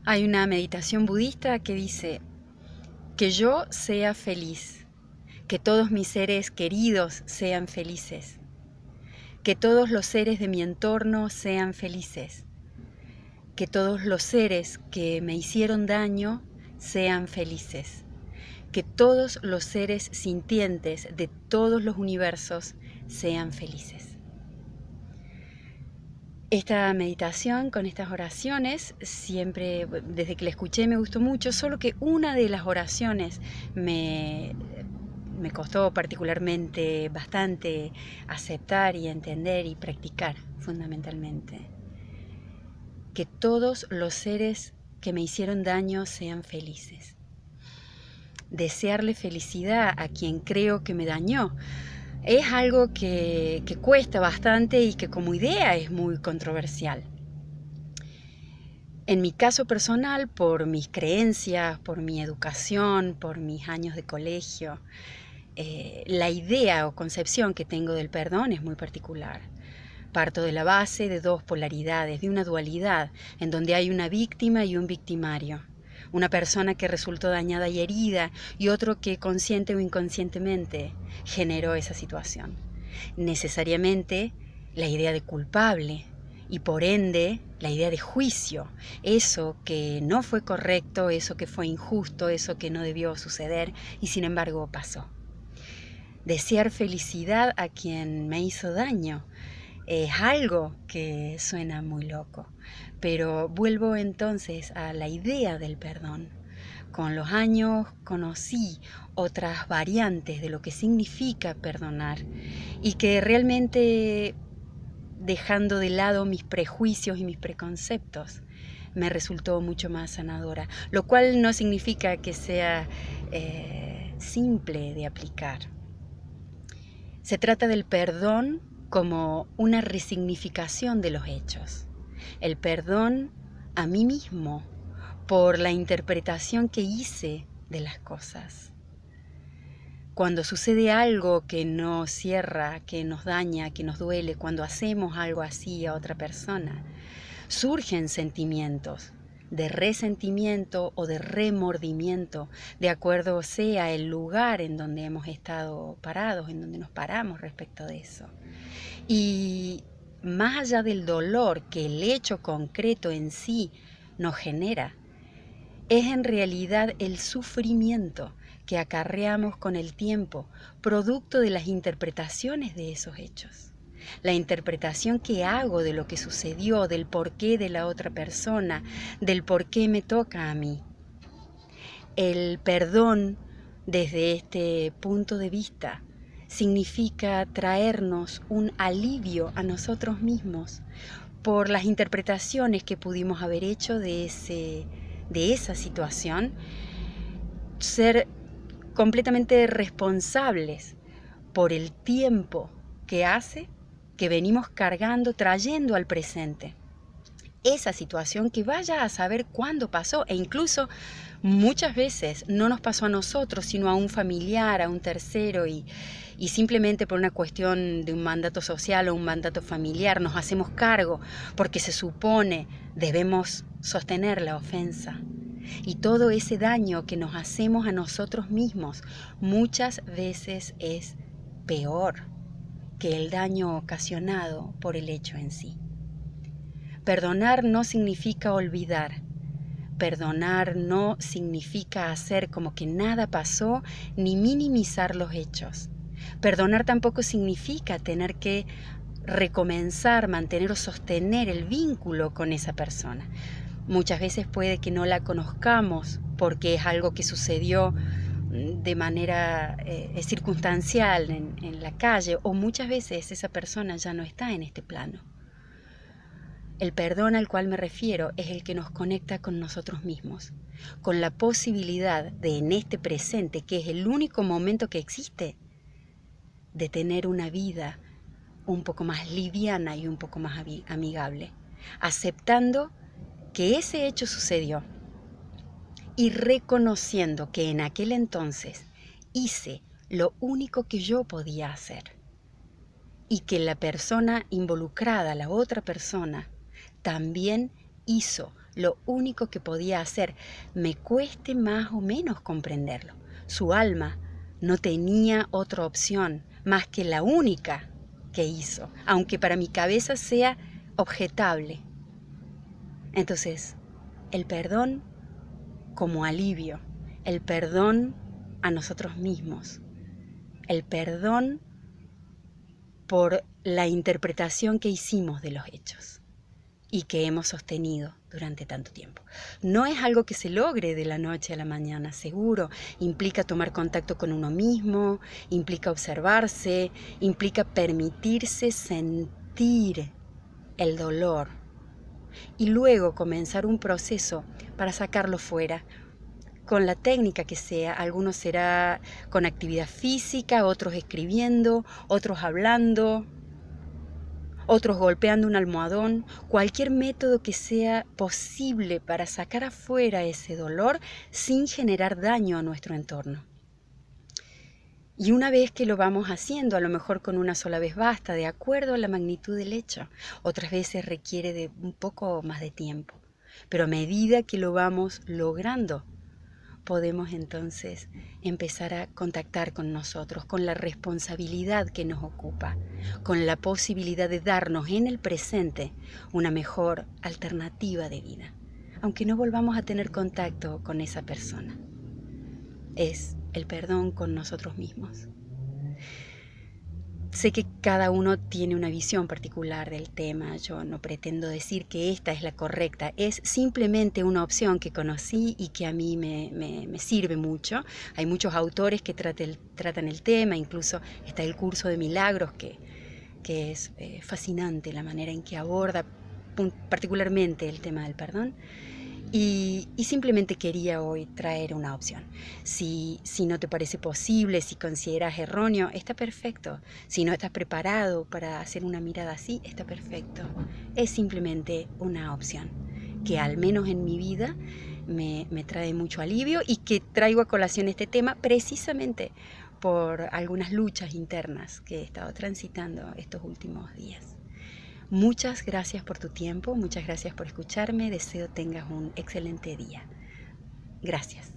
Hay una meditación budista que dice que yo sea feliz, que todos mis seres queridos sean felices, que todos los seres de mi entorno sean felices, que todos los seres que me hicieron daño sean felices, que todos los seres sintientes de todos los universos sean felices. Esta meditación con estas oraciones, siempre, desde que la escuché me gustó mucho, solo que una de las oraciones me costó particularmente bastante aceptar y entender y practicar fundamentalmente. Que todos los seres que me hicieron daño sean felices. Desearle felicidad a quien creo que me dañó es algo que cuesta bastante y que como idea es muy controversial. En mi caso personal, por mis creencias, por mi educación, por mis años de colegio, la idea o concepción que tengo del perdón es muy particular. Parto de la base de dos polaridades, de una dualidad, en donde hay una víctima y un victimario. Una persona que resultó dañada y herida y otro que consciente o inconscientemente generó esa situación. Necesariamente la idea de culpable y por ende la idea de juicio, eso que no fue correcto, eso que fue injusto, eso que no debió suceder y sin embargo pasó. Desear felicidad a quien me hizo daño es algo que suena muy loco, pero vuelvo entonces a la idea del perdón. Con los años conocí otras variantes de lo que significa perdonar y que realmente, dejando de lado mis prejuicios y mis preconceptos, me resultó mucho más sanadora, lo cual no significa que sea simple de aplicar. Se trata del perdón como una resignificación de los hechos. El perdón a mí mismo por la interpretación que hice de las cosas. Cuando sucede algo que nos cierra, que nos daña, que nos duele, cuando hacemos algo así a otra persona, surgen sentimientos de resentimiento o de remordimiento, de acuerdo sea el lugar en donde hemos estado parados, en donde nos paramos respecto de eso. Y más allá del dolor que el hecho concreto en sí nos genera, es en realidad el sufrimiento que acarreamos con el tiempo, producto de las interpretaciones de esos hechos. La interpretación que hago de lo que sucedió, del porqué de la otra persona, del por qué me toca a mí. El perdón, desde este punto de vista, significa traernos un alivio a nosotros mismos por las interpretaciones que pudimos haber hecho de esa situación, ser completamente responsables por el tiempo que hace que venimos cargando, trayendo al presente esa situación que vaya a saber cuándo pasó, e incluso muchas veces no nos pasó a nosotros, sino a un familiar, a un tercero, y simplemente por una cuestión de un mandato social o un mandato familiar nos hacemos cargo porque se supone debemos sostener la ofensa. Y todo ese daño que nos hacemos a nosotros mismos muchas veces es peor que el daño ocasionado por el hecho en sí. Perdonar no significa olvidar. Perdonar no significa hacer como que nada pasó ni minimizar los hechos. Perdonar tampoco significa tener que recomenzar, mantener o sostener el vínculo con esa persona. Muchas veces puede que no la conozcamos porque es algo que sucedió de manera circunstancial en la calle, o muchas veces esa persona ya no está en este plano. El perdón al cual me refiero es el que nos conecta con nosotros mismos, con la posibilidad de en este presente, que es el único momento que existe, de tener una vida un poco más liviana y un poco más amigable, aceptando que ese hecho sucedió y reconociendo que en aquel entonces hice lo único que yo podía hacer y que la persona involucrada, la otra persona, también hizo lo único que podía hacer, me cueste más o menos comprenderlo. Su alma no tenía otra opción más que la única que hizo, aunque para mi cabeza sea objetable. Entonces, el perdón como alivio, el perdón a nosotros mismos, el perdón por la interpretación que hicimos de los hechos y que hemos sostenido durante tanto tiempo. No es algo que se logre de la noche a la mañana, seguro. Implica tomar contacto con uno mismo, implica observarse, implica permitirse sentir el dolor y luego comenzar un proceso para sacarlo fuera, con la técnica que sea. Algunos será con actividad física, otros escribiendo, otros hablando, otros golpeando un almohadón, cualquier método que sea posible para sacar afuera ese dolor sin generar daño a nuestro entorno. Y una vez que lo vamos haciendo, a lo mejor con una sola vez basta, de acuerdo a la magnitud del hecho. Otras veces requiere de un poco más de tiempo. Pero a medida que lo vamos logrando, podemos entonces empezar a contactar con nosotros, con la responsabilidad que nos ocupa, con la posibilidad de darnos en el presente una mejor alternativa de vida, aunque no volvamos a tener contacto con esa persona. Es el perdón con nosotros mismos. Sé que cada uno tiene una visión particular del tema. Yo no pretendo decir que esta es la correcta. Es simplemente una opción que conocí y que a mí me sirve mucho. Hay muchos autores que tratan el tema. Incluso está el curso de milagros que es fascinante la manera en que aborda particularmente el tema del perdón. Y simplemente quería hoy traer una opción. Si no te parece posible, si consideras erróneo, está perfecto. Si no estás preparado para hacer una mirada así, está perfecto. Es simplemente una opción que al menos en mi vida me trae mucho alivio y que traigo a colación este tema precisamente por algunas luchas internas que he estado transitando estos últimos días. Muchas gracias por tu tiempo, muchas gracias por escucharme, deseo tengas un excelente día. Gracias.